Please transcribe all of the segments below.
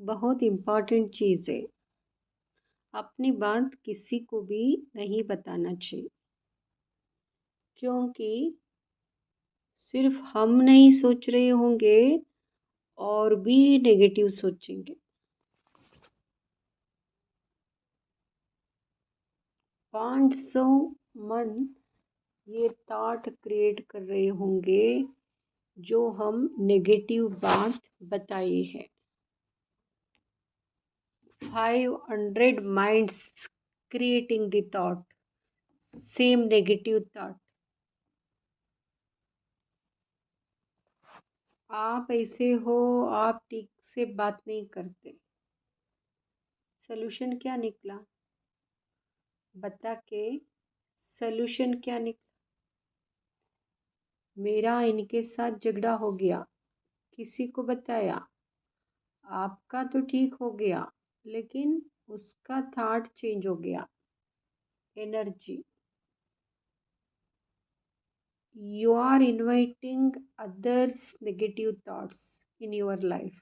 बहुत इम्पोर्टेंट चीज़ है। अपनी बात किसी को भी नहीं बताना चाहिए, क्योंकि सिर्फ हम नहीं सोच रहे होंगे और भी नेगेटिव सोचेंगे। 500 मन ये थॉट क्रिएट कर रहे होंगे जो हम नेगेटिव बात बताए हैं। 500 minds creating the thought, same negative thought। आप ऐसे हो, आप ठीक से बात नहीं करते। सोल्यूशन क्या निकला? बता के सोल्यूशन क्या निकला? मेरा इनके साथ झगड़ा हो गया, किसी को बताया, आपका तो ठीक हो गया, लेकिन उसका थॉट चेंज हो गया। Energy, you are inviting others negative thoughts in your life।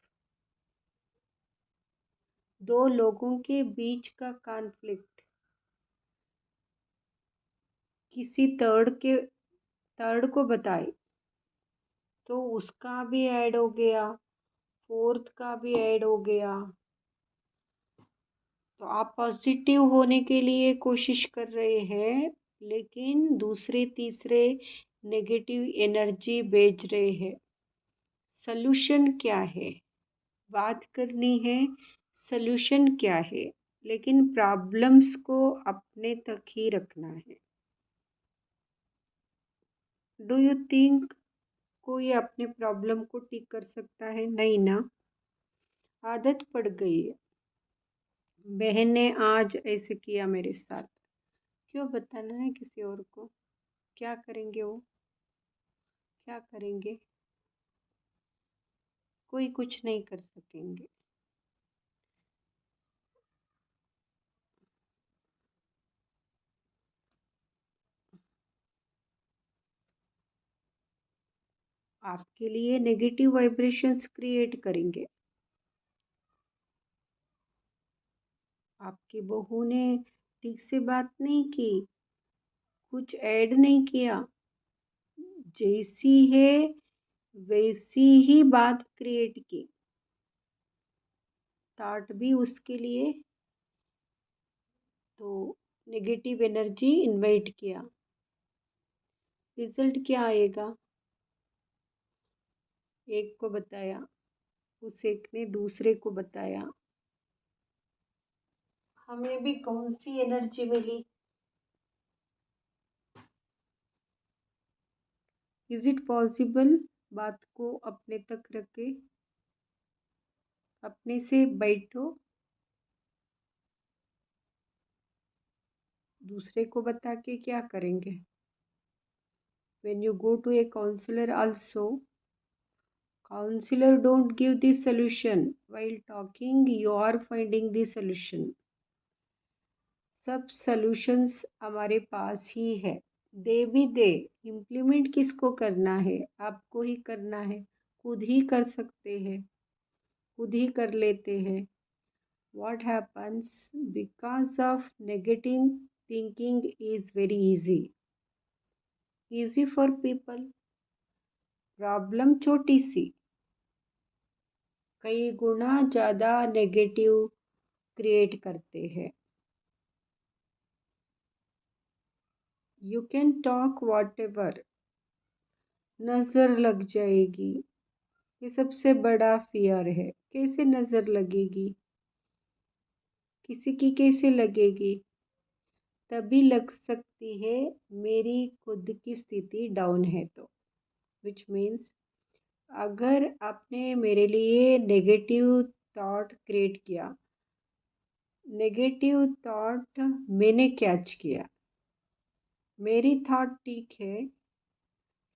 दो लोगों के बीच का कॉन्फ्लिक्ट किसी थर्ड को बताए तो उसका भी ऐड हो गया, फोर्थ का भी ऐड हो गया। तो आप पॉजिटिव होने के लिए कोशिश कर रहे हैं, लेकिन दूसरे तीसरे नेगेटिव एनर्जी भेज रहे हैं। सल्यूशन क्या है? बात करनी है सल्यूशन क्या है, लेकिन प्रॉब्लम्स को अपने तक ही रखना है। डू यू थिंक कोई अपने प्रॉब्लम को ठीक कर सकता है? नहीं ना। आदत पड़ गई है। बहन ने आज ऐसे किया मेरे साथ, क्यों बताना है किसी और को? क्या करेंगे वो? क्या करेंगे? कोई कुछ नहीं कर सकेंगे। आपके लिए नेगेटिव वाइब्रेशंस क्रिएट करेंगे। आपकी बहू ने ठीक से बात नहीं की, कुछ ऐड नहीं किया, जैसी है वैसी ही बात क्रिएट की, थॉट भी उसके लिए, तो नेगेटिव एनर्जी इन्वाइट किया। रिजल्ट क्या आएगा? एक को बताया, उस एक ने दूसरे को बताया, हमें भी कौन सी एनर्जी मिली? इज इट पॉसिबल बात को अपने तक रखे? अपने से बैठो, दूसरे को बता के क्या करेंगे? when you go to a counselor also, counselor don't give the solution, while talking you are finding the solution। सब सॉल्यूशंस हमारे पास ही है, दे भी दे, इम्प्लीमेंट किसको करना है? आपको ही करना है। खुद ही कर सकते हैं, खुद ही कर लेते हैं। what happens because of negative thinking is very easy for people। Problem छोटी सी, कई गुना ज़्यादा नेगेटिव क्रिएट करते हैं। You can talk what ever, नज़र लग जाएगी, ये सबसे बड़ा फियर है। कैसे नज़र लगेगी? किसी की कैसे लगेगी? तभी लग सकती है मेरी खुद की स्थिति डाउन है तो, विच मीन्स अगर आपने मेरे लिए नेगेटिव थॉट क्रिएट किया, नेगेटिव थॉट मैंने कैच किया, मेरी थॉट ठीक है,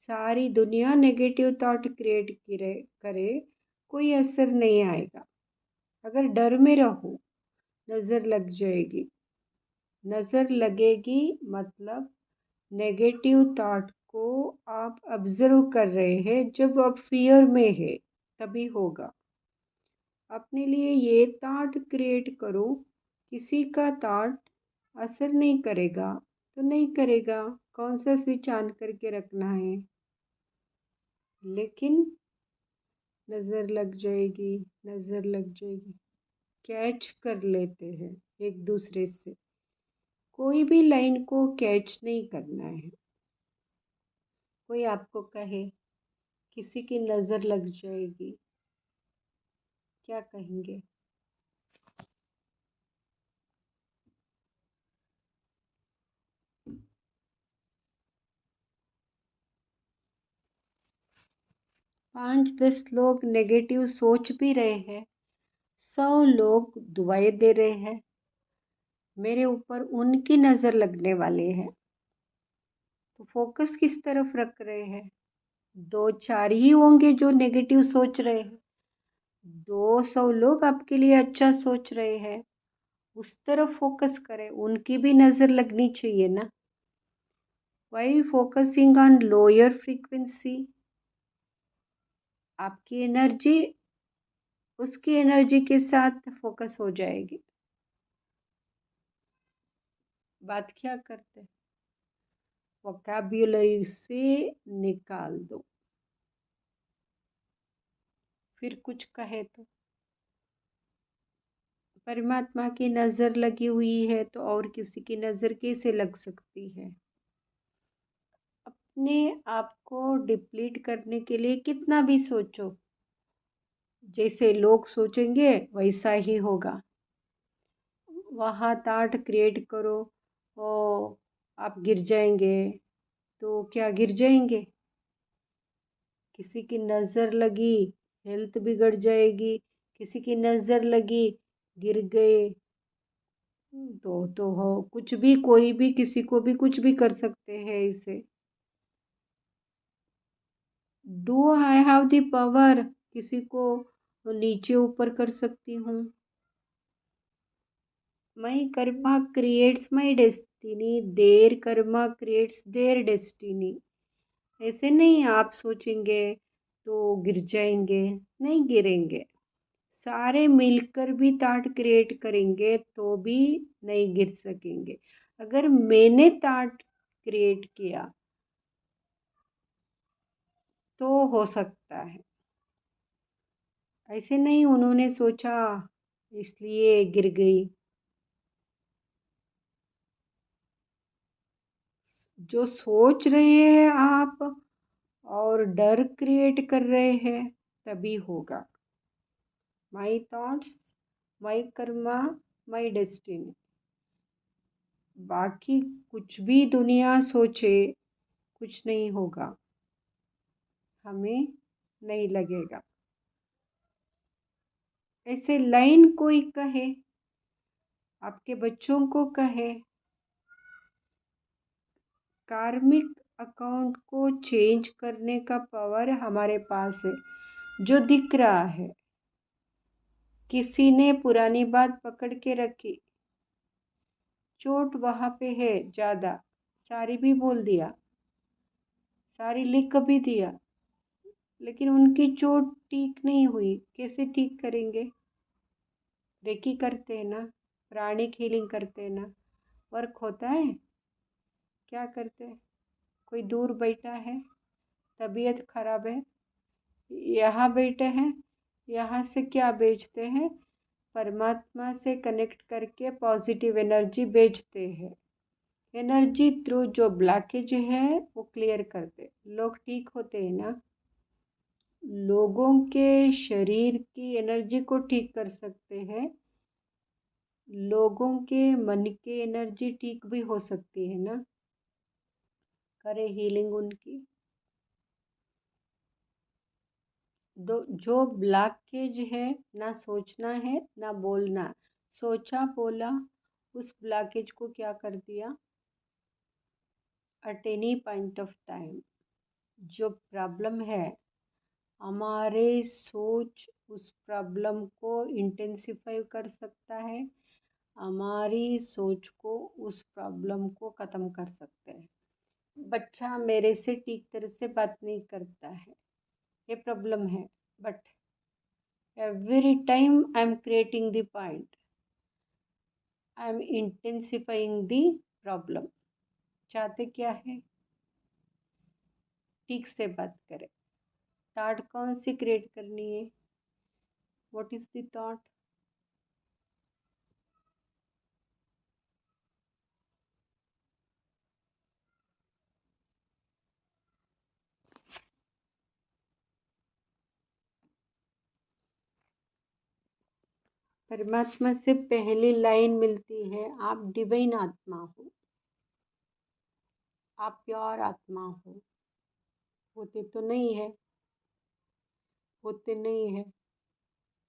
सारी दुनिया नेगेटिव थॉट क्रिएट करे, कोई असर नहीं आएगा। अगर डर में रहो, नज़र लग जाएगी। नज़र लगेगी मतलब नेगेटिव थॉट को आप ऑब्जर्व कर रहे हैं, जब आप फियर में है तभी होगा। अपने लिए ये थॉट क्रिएट करो, किसी का थॉट असर नहीं करेगा तो नहीं करेगा, कौन सा स्विच ऑन करके रखना है, लेकिन नज़र लग जाएगी, नज़र लग जाएगी, कैच कर लेते हैं एक दूसरे से। कोई भी लाइन को कैच नहीं करना है। कोई आपको कहे किसी की नज़र लग जाएगी, क्या कहेंगे? 5-10 लोग नेगेटिव सोच भी रहे हैं, 100 लोग दुआएं दे रहे हैं, मेरे ऊपर उनकी नज़र लगने वाले हैं, तो फोकस किस तरफ रख रहे हैं? 2-4 ही होंगे जो नेगेटिव सोच रहे हैं, 200 लोग आपके लिए अच्छा सोच रहे हैं, उस तरफ फोकस करें, उनकी भी नज़र लगनी चाहिए ना। Why focusing on lower frequency, आपकी एनर्जी उसकी एनर्जी के साथ फोकस हो जाएगी। बात क्या करते, वोकैब्युलरी से निकाल दो। फिर कुछ कहे तो परमात्मा की नज़र लगी हुई है तो और किसी की नज़र कैसे लग सकती है? अपने आप को डिप्लीट करने के लिए कितना भी सोचो, जैसे लोग सोचेंगे वैसा ही होगा। वहाँ ताट क्रिएट करो और आप गिर जाएंगे, तो क्या गिर जाएंगे? किसी की नज़र लगी, हेल्थ बिगड़ जाएगी, किसी की नज़र लगी, गिर गए, तो हो कुछ भी, कोई भी किसी को भी कुछ भी कर सकते हैं इसे। Do I have the power, किसी को नीचे ऊपर कर सकती हूँ। My karma creates my destiny, their karma creates their destiny. ऐसे नहीं आप सोचेंगे तो गिर जाएंगे, नहीं गिरेंगे। सारे मिलकर भी ताट क्रिएट करेंगे तो भी नहीं गिर सकेंगे। अगर मैंने ताट क्रिएट किया तो हो सकता है, ऐसे नहीं उन्होंने सोचा इसलिए गिर गई। जो सोच रहे हैं आप और डर क्रिएट कर रहे हैं तभी होगा। My thoughts my Karma my destiny. बाकी कुछ भी दुनिया सोचे कुछ नहीं होगा, हमें नहीं लगेगा। ऐसे लाइन कोई कहे, आपके बच्चों को कहे, कार्मिक अकाउंट को चेंज करने का पावर हमारे पास है, जो दिख रहा है। किसी ने पुरानी बात पकड़ के रखी, चोट वहाँ पे है ज़्यादा, सारी भी बोल दिया, सारी लिख भी दिया, लेकिन उनकी चोट ठीक नहीं हुई, कैसे ठीक करेंगे? रेकी करते हैं ना, प्राणिक हीलिंग करते हैं ना, वर्क होता है। क्या करते हैं? कोई दूर बैठा है, तबीयत खराब है, यहाँ बैठे हैं, यहाँ से क्या बेचते हैं? परमात्मा से कनेक्ट करके पॉजिटिव एनर्जी बेचते हैं। एनर्जी थ्रू जो ब्लॉकेज है वो क्लियर करते, लोग ठीक होते हैं ना। लोगों के शरीर की एनर्जी को ठीक कर सकते हैं, लोगों के मन की एनर्जी ठीक भी हो सकती है ना। करे हीलिंग उनकी। जो ब्लॉकेज है, ना सोचना है ना बोलना, सोचा बोला, उस ब्लॉकेज को क्या कर दिया? At any point of time जो प्रॉब्लम है, हमारे सोच उस प्रॉब्लम को इंटेंसिफाई कर सकता है, हमारी सोच को उस प्रॉब्लम को ख़त्म कर सकते हैं। बच्चा मेरे से ठीक तरह से बात नहीं करता है, ये प्रॉब्लम है, but Every time I'm creating the point, I'm intensifying the problem. चाहते क्या है? ठीक से बात करें। थॉट कौन सी क्रिएट करनी है? What is the thought? परमात्मा से पहली लाइन मिलती है, आप डिवाइन आत्मा हो, आप प्योर आत्मा हो। होते तो नहीं है, होते नहीं है।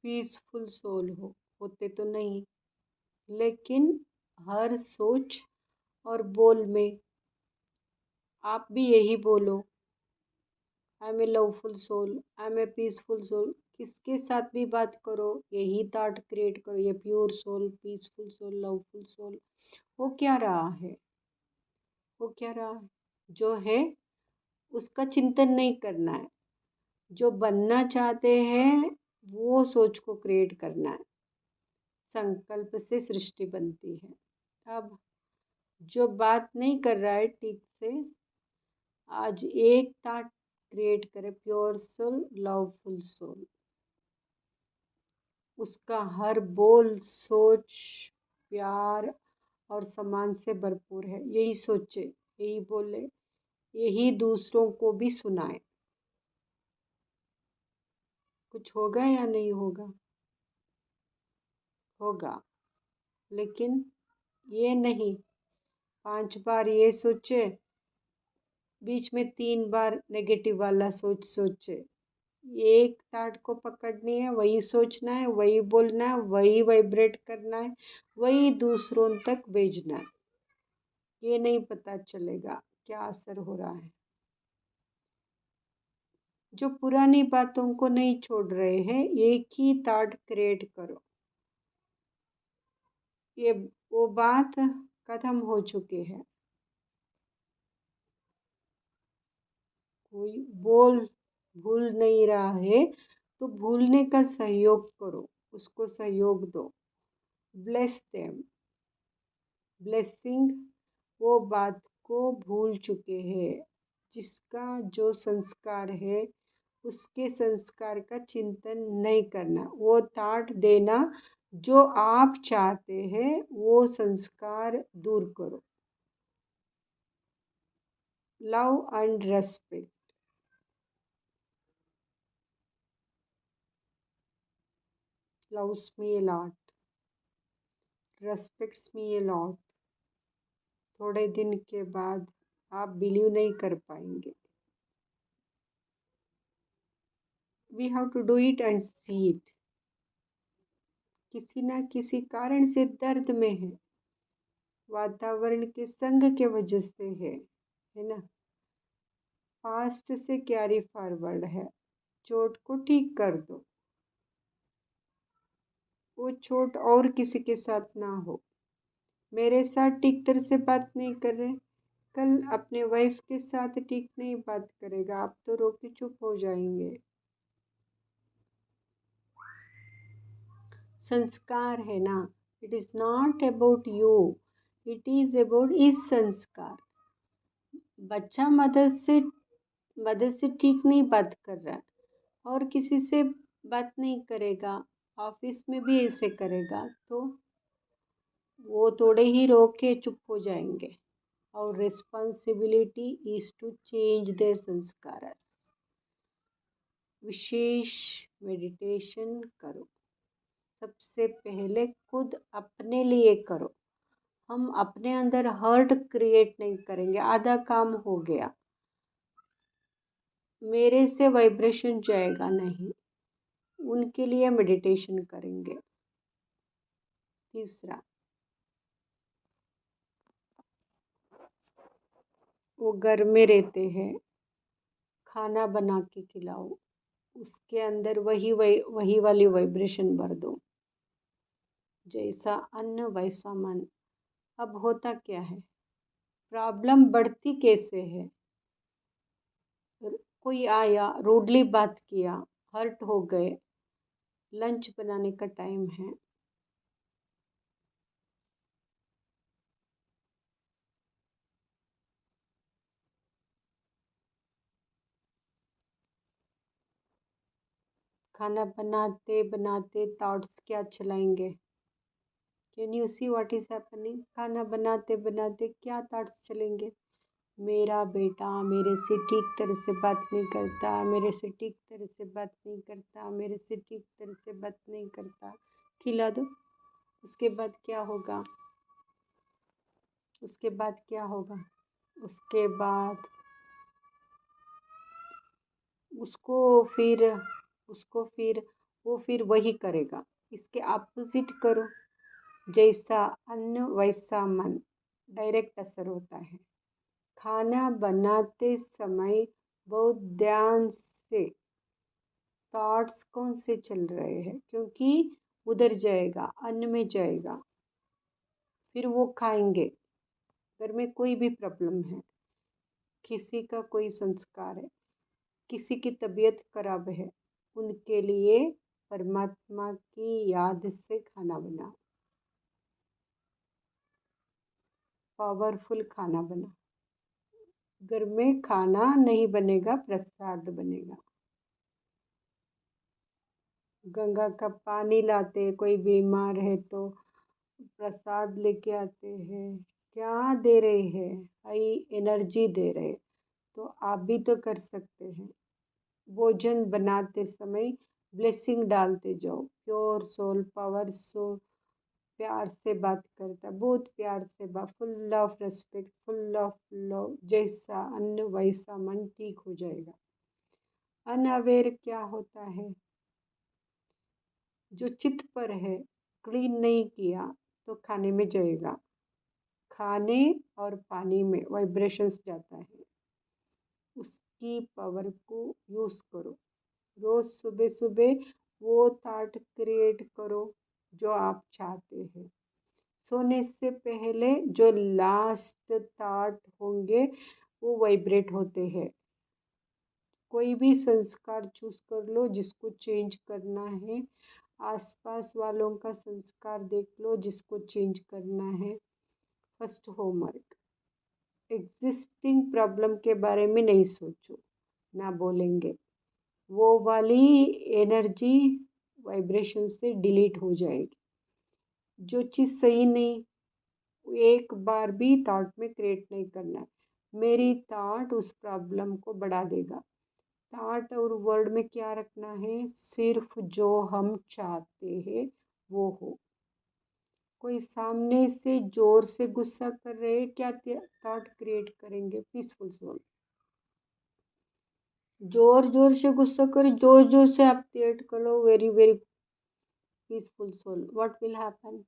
पीसफुल सोल हो, होते तो नहीं। लेकिन हर सोच और बोल में आप भी यही बोलो, I am a loveful soul, I am a peaceful soul. किसके साथ भी बात करो, यही थॉट क्रिएट करो, ये pure soul, peaceful soul, loveful soul. वो क्या रहा है? वो क्या रहा है? जो है उसका चिंतन नहीं करना है। जो बनना चाहते हैं वो सोच को क्रिएट करना है। संकल्प से सृष्टि बनती है। अब जो बात नहीं कर रहा है ठीक से, आज एक थॉट क्रिएट करे, प्योर सोल, लवफुल सोल। उसका हर बोल, सोच प्यार और सम्मान से भरपूर है। यही सोचे, यही बोले, यही दूसरों को भी सुनाए। कुछ होगा या नहीं होगा? होगा। लेकिन ये नहीं 5 बार ये सोचे, बीच में 3 बार नेगेटिव वाला सोचे। एक थॉट को पकड़नी है, वही सोचना है, वही बोलना है, वही वाइब्रेट करना है, वही दूसरों तक भेजना है। ये नहीं पता चलेगा क्या असर हो रहा है। जो पुरानी बातों को नहीं छोड़ रहे हैं, एक ही थॉट क्रिएट करो। ये वो बात खत्म हो चुकी है। कोई बोल भूल नहीं रहा है तो भूलने का सहयोग करो, उसको सहयोग दो। Bless them. ब्लेसिंग वो बात को भूल चुके हैं, जिसका जो संस्कार है उसके संस्कार का चिंतन नहीं करना। वो ताट देना जो आप चाहते हैं, वो संस्कार दूर करो। Love and respect. Loves me a lot, respects me a lot। थोड़े दिन के बाद आप बिलीव नहीं कर पाएंगे। We have to do it and see it. किसी ना किसी कारण से दर्द में है, वातावरण के संग के वजह से है ना। पास्ट से कैरी फॉरवर्ड है, चोट को ठीक कर दो। वो चोट और किसी के साथ ना हो। मेरे साथ ठीक तरह से बात नहीं कर रहे, कल अपने वाइफ के साथ ठीक नहीं बात करेगा, आप तो रो के चुप हो जाएंगे। संस्कार है ना, it is not about you, it is about इस संस्कार। बच्चा मदद से ठीक नहीं बात कर रहा है और किसी से बात नहीं करेगा, ऑफिस में भी ऐसे करेगा, तो वो थोड़े ही रो के चुप हो जाएंगे। और responsibility is to change their sanskar. विशेष मेडिटेशन करो। सबसे पहले खुद अपने लिए करो। हम अपने अंदर हर्ट क्रिएट नहीं करेंगे, आधा काम हो गया। मेरे से वाइब्रेशन जाएगा नहीं, उनके लिए मेडिटेशन करेंगे। तीसरा, वो घर में रहते हैं, खाना बना के खिलाओ, उसके अंदर वही वाली वाइब्रेशन भर दो। जैसा अन्न वैसा मन। अब होता क्या है, प्रॉब्लम बढ़ती कैसे है? कोई आया, रूडली बात किया, हर्ट हो गए, लंच बनाने का टाइम है। खाना बनाते बनाते थॉट्स क्या चलाएंगे? Can you see what is happening? खाना बनाते बनाते क्या थॉट्स चलेंगे? मेरा बेटा मेरे से ठीक तरह से बात नहीं करता, मेरे से ठीक तरह से बात नहीं करता, मेरे से ठीक तरह से बात नहीं करता। खिला दो। उसके बाद क्या होगा? उसके बाद क्या होगा? उसके बाद उसको फिर उसको फिर वो फिर वही करेगा। इसके अपोजिट करो। जैसा अन्न वैसा मन, डायरेक्ट असर होता है। खाना बनाते समय बहुत ध्यान से थॉट्स कौन से चल रहे हैं, क्योंकि उधर जाएगा, अन्न में जाएगा, फिर वो खाएंगे। घर में कोई भी प्रॉब्लम है, किसी का कोई संस्कार है, किसी की तबीयत खराब है, उनके लिए परमात्मा की याद से खाना बनाओ। पावरफुल खाना बना। घर में खाना नहीं बनेगा, प्रसाद बनेगा। गंगा का पानी लाते, कोई बीमार है तो प्रसाद लेके आते हैं। क्या दे रहे हैं? हाई एनर्जी दे रहे। तो आप भी तो कर सकते हैं। भोजन बनाते समय ब्लेसिंग डालते जाओ। प्योर सोल पावर सो प्यार से बात करता, बहुत प्यार से बात, full of respect, full of love. जैसा अन्न वैसा मन, ठीक हो जाएगा। अनअवेयर क्या होता है? जो चित्त पर है, क्लीन नहीं किया तो खाने में जाएगा। खाने और पानी में वाइब्रेशंस जाता है। उसकी पावर को यूज़ करो। रोज़ सुबह सुबह वो थॉट क्रिएट करो जो आप चाहते हैं। सोने से पहले जो लास्ट थॉट होंगे वो वाइब्रेट होते हैं। कोई भी संस्कार चूज कर लो जिसको चेंज करना है। आसपास वालों का संस्कार देख लो जिसको चेंज करना है। फर्स्ट होमवर्क, एग्जिस्टिंग प्रॉब्लम के बारे में नहीं सोचो, ना बोलेंगे। वो वाली एनर्जी वाइब्रेशन से डिलीट हो जाएगी। जो चीज़ सही नहीं, एक बार भी थॉट में क्रिएट नहीं करना है। मेरी थॉट उस प्रॉब्लम को बढ़ा देगा। थॉट और वर्ड में क्या रखना है? सिर्फ जो हम चाहते हैं वो हो। कोई सामने से जोर से गुस्सा कर रहे हैं, क्या थॉट क्रिएट करेंगे? Peaceful soul. जोर जोर से गुस्सा करे, जोर जोर से आप क्रिएट करो very very peaceful soul, what will happen?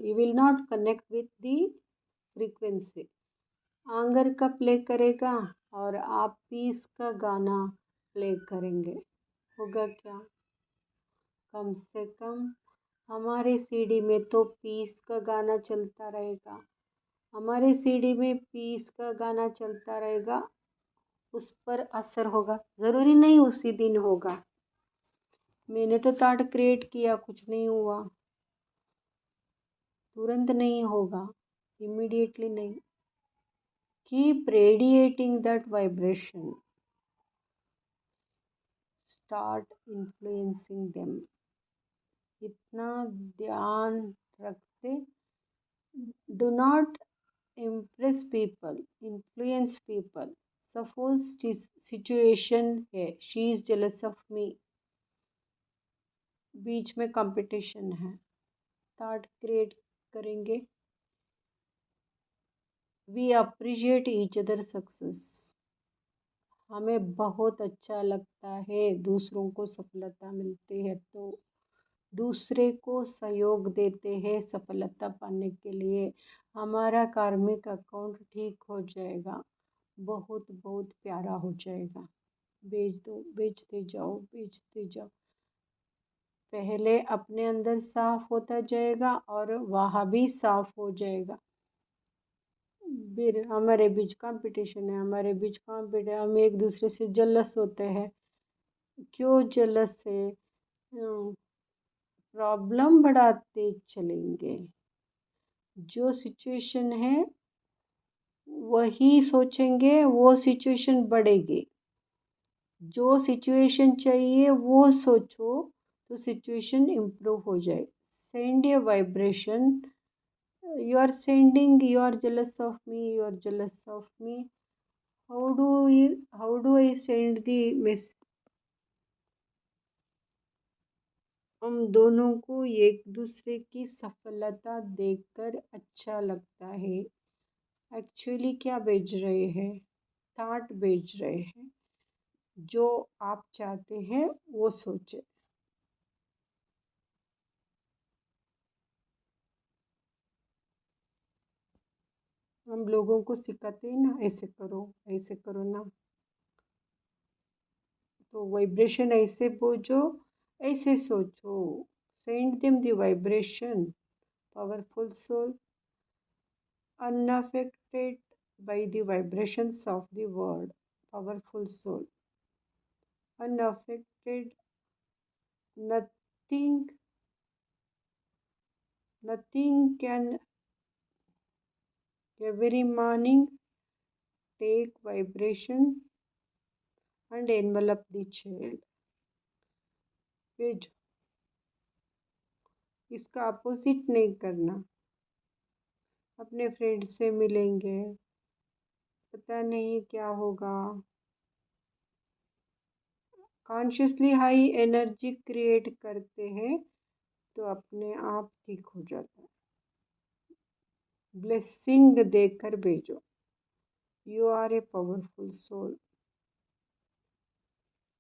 You will not connect with the frequency. Anger का प्ले करेगा और आप पीस का गाना प्ले करेंगे, होगा क्या? कम से कम हमारे सीडी में तो पीस का गाना चलता रहेगा। हमारे सीडी में पीस का गाना चलता रहेगा, उस पर असर होगा। ज़रूरी नहीं उसी दिन होगा। मैंने तो थॉट क्रिएट किया, कुछ नहीं हुआ, तुरंत नहीं होगा, इमीडिएटली नहीं। Keep radiating that vibration, start influencing them. इतना ध्यान रखते, do not impress people, influence people. Suppose situation है, she is jealous of me, बीच में कंपटीशन है, थॉट क्रिएट करेंगे, we appreciate each other success. हमें बहुत अच्छा लगता है दूसरों को सफलता मिलती है तो दूसरे को सहयोग देते हैं सफलता पाने के लिए। हमारा कार्मिक अकाउंट ठीक हो जाएगा, बहुत बहुत प्यारा हो जाएगा। बेच दो, बेचते जाओ, बेचते जाओ। पहले अपने अंदर साफ होता जाएगा और वहाँ भी साफ हो जाएगा। फिर हमारे बीच कंपटीशन है, हमारे बीच कंपटीशन, हम एक दूसरे से जलस होते हैं। क्यों जलस है, प्रॉब्लम बढ़ाते चलेंगे। जो सिचुएशन है वही सोचेंगे, वो सिचुएशन बढ़ेगी। जो सिचुएशन चाहिए वो सोचो तो सिचुएशन इम्प्रूव हो जाए। Send a vibration, you are sending, you are jealous of me, you are jealous of me. How do I send the message? हम दोनों को एक दूसरे की सफलता देखकर अच्छा लगता है। एक्चुअली क्या भेज रहे हैं, थॉट भेज रहे हैं। जो आप चाहते हैं वो सोचे। हम लोगों को सिखाते हैं ना, ऐसे करो ना, तो वाइब्रेशन ऐसे भेजो, ऐसे सोचो। Send them the vibration, powerful soul, unaffected by the vibrations of the world. Powerful soul, unaffected, nothing, nothing can. Every morning, take vibration and envelop the child. भेजो, इसका अपोजिट नहीं करना। अपने फ्रेंड से मिलेंगे, पता नहीं क्या होगा। कॉन्शियसली हाई एनर्जी क्रिएट करते हैं तो अपने आप ठीक हो जाता है। ब्लेसिंग देकर भेजो। You are a powerful soul,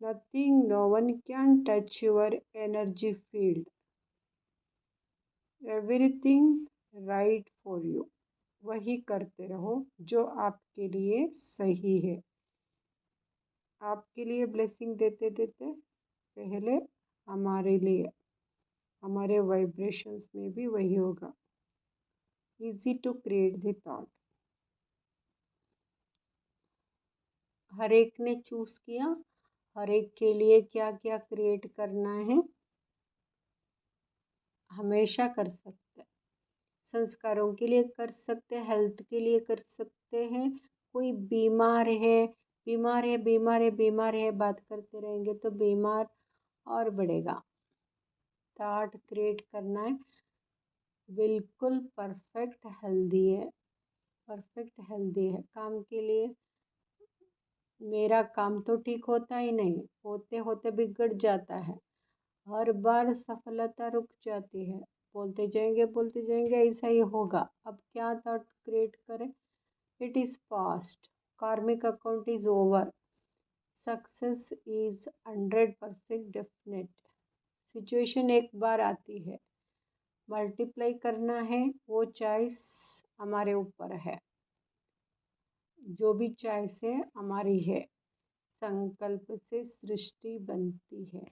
nothing, no one can touch your energy field, everything right for you. वही करते रहो जो आपके लिए सही है। आपके लिए ब्लेसिंग देते देते पहले हमारे लिए, हमारे वाइब्रेशंस में भी वही होगा। Easy to create the thought. हर एक ने चूज किया, हर एक के लिए क्या क्या क्रिएट करना है हमेशा कर सकते हैं। संस्कारों के लिए कर सकते हैं, हेल्थ के लिए कर सकते हैं। कोई बीमार है, बीमार है, बीमार है, बीमार है, बात करते रहेंगे तो बीमार और बढ़ेगा। थॉट क्रिएट करना है, बिल्कुल परफेक्ट हेल्दी है, परफेक्ट हेल्दी है। काम के लिए मेरा काम तो ठीक होता ही नहीं, होते होते बिगड़ जाता है। हर बार सफलता रुक जाती है। बोलते जाएंगे ऐसा ही होगा। अब क्या थॉट क्रिएट करें, इट इज़ पास्ट, कार्मिक account is over, success is 100% definite. Situation एक बार आती है, मल्टीप्लाई करना है, वो चॉइस हमारे ऊपर है। जो भी चॉइस है हमारी है। संकल्प से सृष्टि बनती है।